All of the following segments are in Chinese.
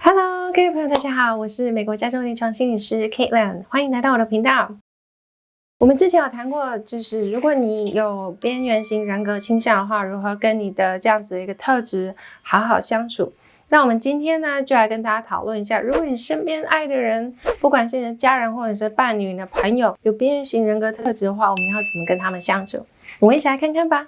Hello， 各位朋友，大家好，我是美国加州临床心理师 Caitlin， 欢迎来到我的频道。我们之前有谈过，就是如果你有边缘型人格倾向的话，如何跟你的这样子的一个特质好好相处。那我们今天呢，就来跟大家讨论一下，如果你身边爱的人，不管是你的家人或者是伴侣、你的朋友，有边缘型人格特质的话，我们要怎么跟他们相处？我们一起来看看吧。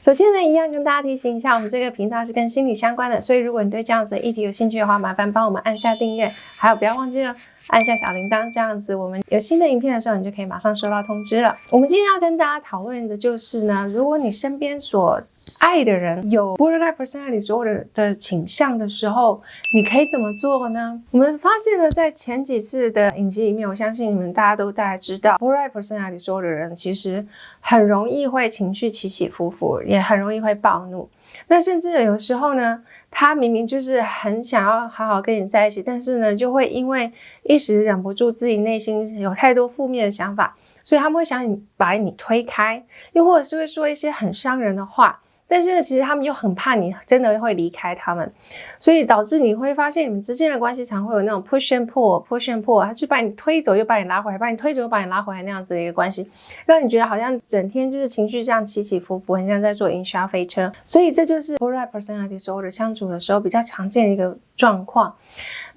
首先呢，一样跟大家提醒一下，我们这个频道是跟心理相关的，所以如果你对这样子的议题有兴趣的话，麻烦帮我们按下订阅，还有不要忘记了按下小铃铛，这样子我们有新的影片的时候，你就可以马上收到通知了。我们今天要跟大家讨论的就是呢，如果你身边所爱的人有 borderline personality disorder 的倾向的时候，你可以怎么做呢？我们发现呢，在前几次的影集里面，我相信你们大家都大概知道 borderline personality disorder 的人其实很容易会情绪起起伏伏，也很容易会暴怒。那甚至有时候呢，他明明就是很想要好好跟你在一起，但是呢，就会因为一时忍不住自己内心有太多负面的想法，所以他们会想把你推开，又或者是会说一些很伤人的话。但是其实他们又很怕你真的会离开他们，所以导致你会发现你们之间的关系常会有那种 push and pull， 他就把你推走又把你拉回来，把你推走又把你拉回来那样子的一个关系，让你觉得好像整天就是情绪这样起起伏伏，很像在坐云霄飞车。所以这就是 borderline personality disorder 相处的时候比较常见的一个状况。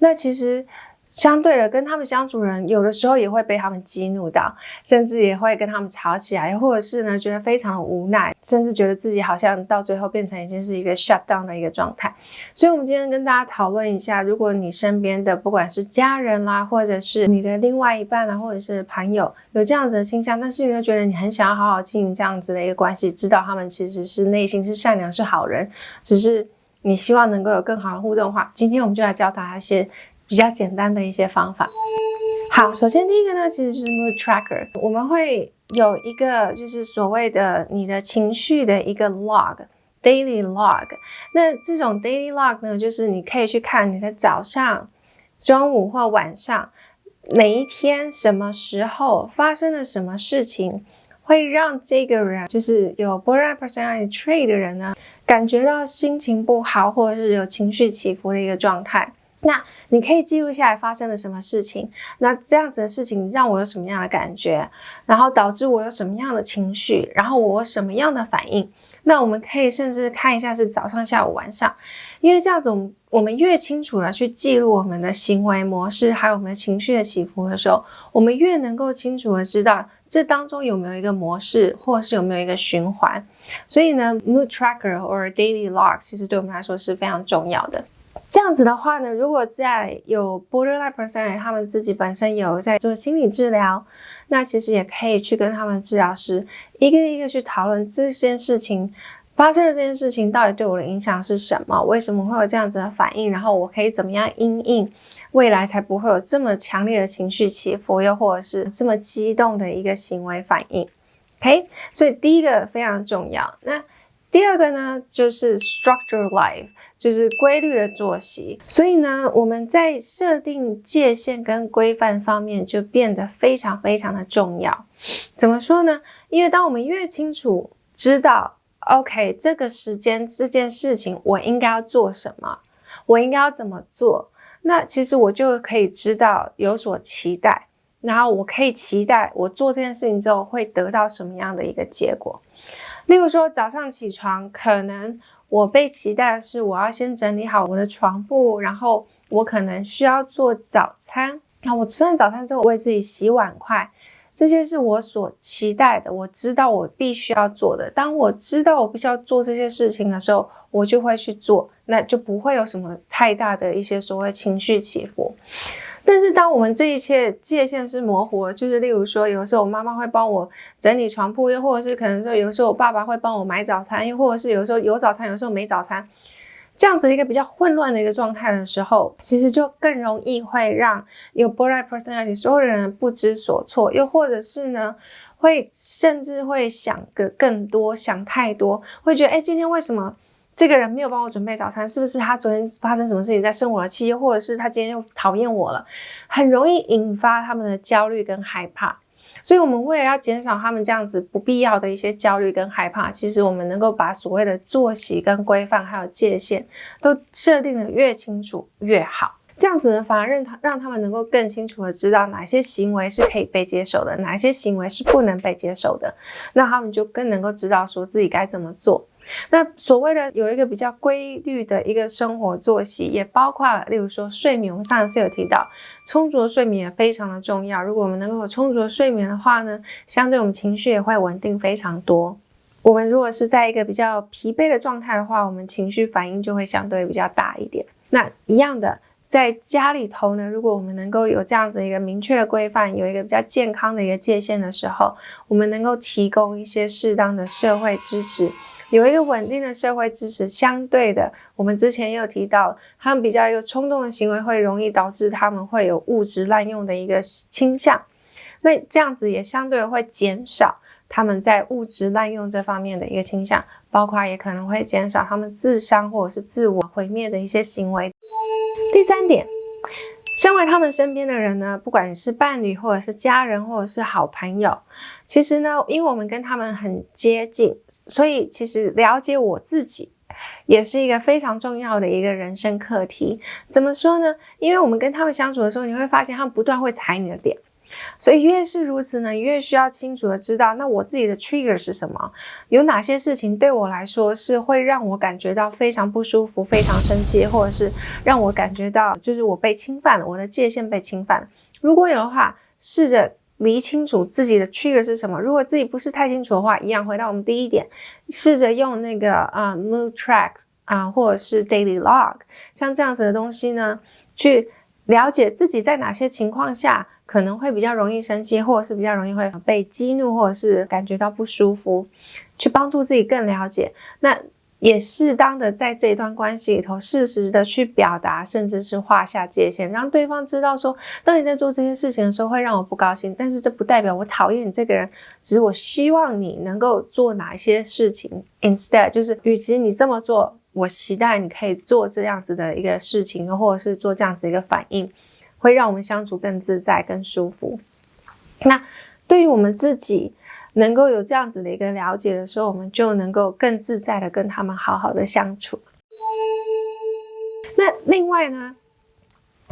那其实相对的，跟他们相处的人有的时候也会被他们激怒到，甚至也会跟他们吵起来，或者是呢觉得非常无奈，甚至觉得自己好像到最后变成已经是一个 shut down 的一个状态。所以我们今天跟大家讨论一下，如果你身边的不管是家人啦，或者是你的另外一半啦，或者是朋友有这样子的倾向，但是你又觉得你很想要好好经营这样子的一个关系，知道他们其实是内心是善良是好人，只是你希望能够有更好的互动的话，今天我们就来教大家一些比较简单的一些方法。好，首先第一个呢，其实是 mood tracker。我们会有一个就是所谓的你的情绪的一个 log，daily log。那这种 daily log 呢，就是你可以去看你的早上、中午或晚上每一天什么时候发生了什么事情，会让这个人就是有 borderline personality trait 的人呢，感觉到心情不好或者是有情绪起伏的一个状态。那你可以记录下来发生了什么事情，那这样子的事情让我有什么样的感觉，然后导致我有什么样的情绪，然后我有什么样的反应。那我们可以甚至看一下是早上、下午、晚上，因为这样子我们越清楚的去记录我们的行为模式还有我们的情绪的起伏的时候，我们越能够清楚的知道这当中有没有一个模式，或者是有没有一个循环。所以呢 mood tracker 或 daily log 其实对我们来说是非常重要的。这样子的话呢，如果在有 borderline personality 他们自己本身有在做心理治疗，那其实也可以去跟他们治疗师一个一个去讨论这件事情发生的这件事情到底对我的影响是什么，为什么会有这样子的反应，然后我可以怎么样因应未来才不会有这么强烈的情绪起伏，又或者是这么激动的一个行为反应。 OK， 所以第一个非常重要。那第二个呢，就是 structured life， 就是规律的作息。所以呢，我们在设定界限跟规范方面就变得非常非常的重要。怎么说呢？因为当我们越清楚知道 OK 这个时间这件事情我应该要做什么，我应该要怎么做，那其实我就可以知道有所期待，然后我可以期待我做这件事情之后会得到什么样的一个结果。例如说早上起床，可能我被期待的是我要先整理好我的床铺，然后我可能需要做早餐，那我吃完早餐之后为自己洗碗筷，这些是我所期待的，我知道我必须要做的。当我知道我必须要做这些事情的时候，我就会去做，那就不会有什么太大的一些所谓情绪起伏。但是当我们这一切界限是模糊的，就是例如说有时候我妈妈会帮我整理床铺，又或者是可能说有时候我爸爸会帮我买早餐，又或者是有时候有早餐有时候没早餐，这样子一个比较混乱的一个状态的时候，其实就更容易会让有 borderline personality 所有的人不知所措，又或者是呢甚至会想个更多，想太多，会觉得今天为什么这个人没有帮我准备早餐，是不是他昨天发生什么事情在生我的气，或者是他今天又讨厌我了，很容易引发他们的焦虑跟害怕。所以我们为了要减少他们这样子不必要的一些焦虑跟害怕，其实我们能够把所谓的作息跟规范还有界限都设定的越清楚越好。这样子呢，反而让他们能够更清楚的知道哪些行为是可以被接受的，哪些行为是不能被接受的，那他们就更能够知道说自己该怎么做。那所谓的有一个比较规律的一个生活作息，也包括例如说睡眠，我们上次有提到充足的睡眠也非常的重要。如果我们能够有充足的睡眠的话呢，相对我们情绪也会稳定非常多。我们如果是在一个比较疲惫的状态的话，我们情绪反应就会相对比较大一点。那一样的，在家里头呢，如果我们能够有这样子一个明确的规范，有一个比较健康的一个界限的时候，我们能够提供一些适当的社会支持，有一个稳定的社会支持，相对的，我们之前也有提到，他们比较一个冲动的行为会容易导致他们会有物质滥用的一个倾向，那这样子也相对会减少他们在物质滥用这方面的一个倾向，包括也可能会减少他们自伤或者是自我毁灭的一些行为。第三点，身为他们身边的人呢，不管是伴侣或者是家人或者是好朋友，其实呢，因为我们跟他们很接近，所以其实了解我自己也是一个非常重要的一个人生课题。怎么说呢？因为我们跟他们相处的时候，你会发现他们不断会踩你的点，所以越是如此呢，越需要清楚的知道，那我自己的 trigger 是什么，有哪些事情对我来说是会让我感觉到非常不舒服、非常生气，或者是让我感觉到就是我被侵犯了，我的界限被侵犯了。如果有的话，试着理清楚自己的 trigger 是什么。如果自己不是太清楚的话，一样回到我们第一点，试着用那个mood track 或者是 daily log 像这样子的东西呢，去了解自己在哪些情况下可能会比较容易生气，或者是比较容易会被激怒，或者是感觉到不舒服，去帮助自己更了解。那也适当的在这一段关系里头适时的去表达，甚至是画下界限，让对方知道说，当你在做这些事情的时候会让我不高兴，但是这不代表我讨厌你这个人，只是我希望你能够做哪一些事情 instead， 就是与其你这么做，我期待你可以做这样子的一个事情，或者是做这样子一个反应，会让我们相处更自在更舒服。那对于我们自己能够有这样子的一个了解的时候，我们就能够更自在的跟他们好好的相处。那另外呢，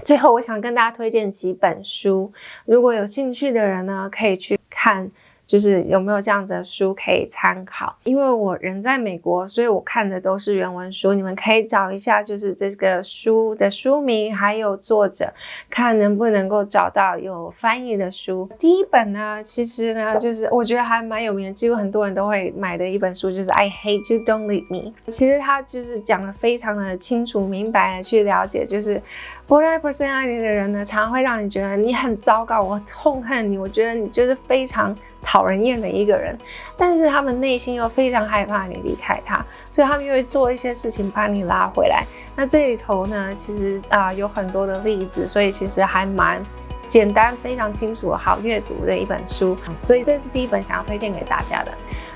最后我想跟大家推荐几本书，如果有兴趣的人呢，可以去看，就是有没有这样子的书可以参考。因为我人在美国，所以我看的都是原文书，你们可以找一下就是这个书的书名还有作者，看能不能够找到有翻译的书。第一本呢，其实呢就是我觉得还蛮有名的，几乎很多人都会买的一本书，就是 I Hate You Don't Leave Me。 其实它就是讲得非常的清楚明白的去了解，就是borderline personality 的人呢，常常会让你觉得你很糟糕，我痛恨你，我觉得你就是非常讨人厌的一个人，但是他们内心又非常害怕你离开他，所以他们又会做一些事情把你拉回来。那这里头呢，其实有很多的例子，所以其实还蛮简单、非常清楚、好阅读的一本书，所以这是第一本想要推荐给大家的。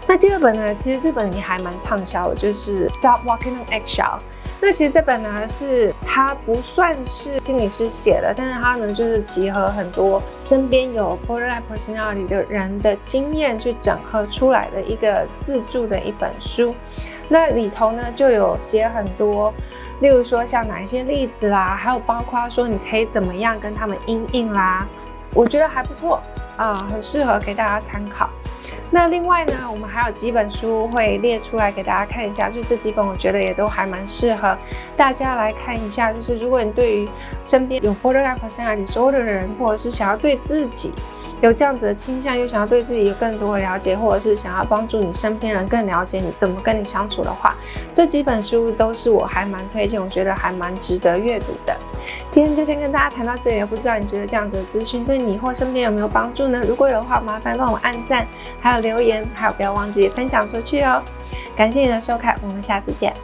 那第二本呢，其实这本也还蛮畅销的，就是 Stop Walking on Eggshell。那其实这本呢，是它不算是心理师写的，但是它呢就是集合很多身边有 borderline personality 的人的经验去整合出来的一个自助的一本书。那里头呢就有写很多，例如说像哪一些例子啦，还有包括说你可以怎么样跟他们因应啦，我觉得还不错很适合给大家参考。那另外呢，我们还有几本书会列出来给大家看一下，就这几本我觉得也都还蛮适合大家来看一下。就是如果你对于身边有 borderline personality disorder 的人，或者是想要对自己有这样子的倾向，又想要对自己有更多的了解，或者是想要帮助你身边人更了解你怎么跟你相处的话，这几本书都是我还蛮推荐，我觉得还蛮值得阅读的。今天就先跟大家谈到这里，不知道你觉得这样子的资讯对你或身边有没有帮助呢？如果有的话，麻烦帮我按赞，还有留言，还有不要忘记分享出去哦。感谢你的收看，我们下次见。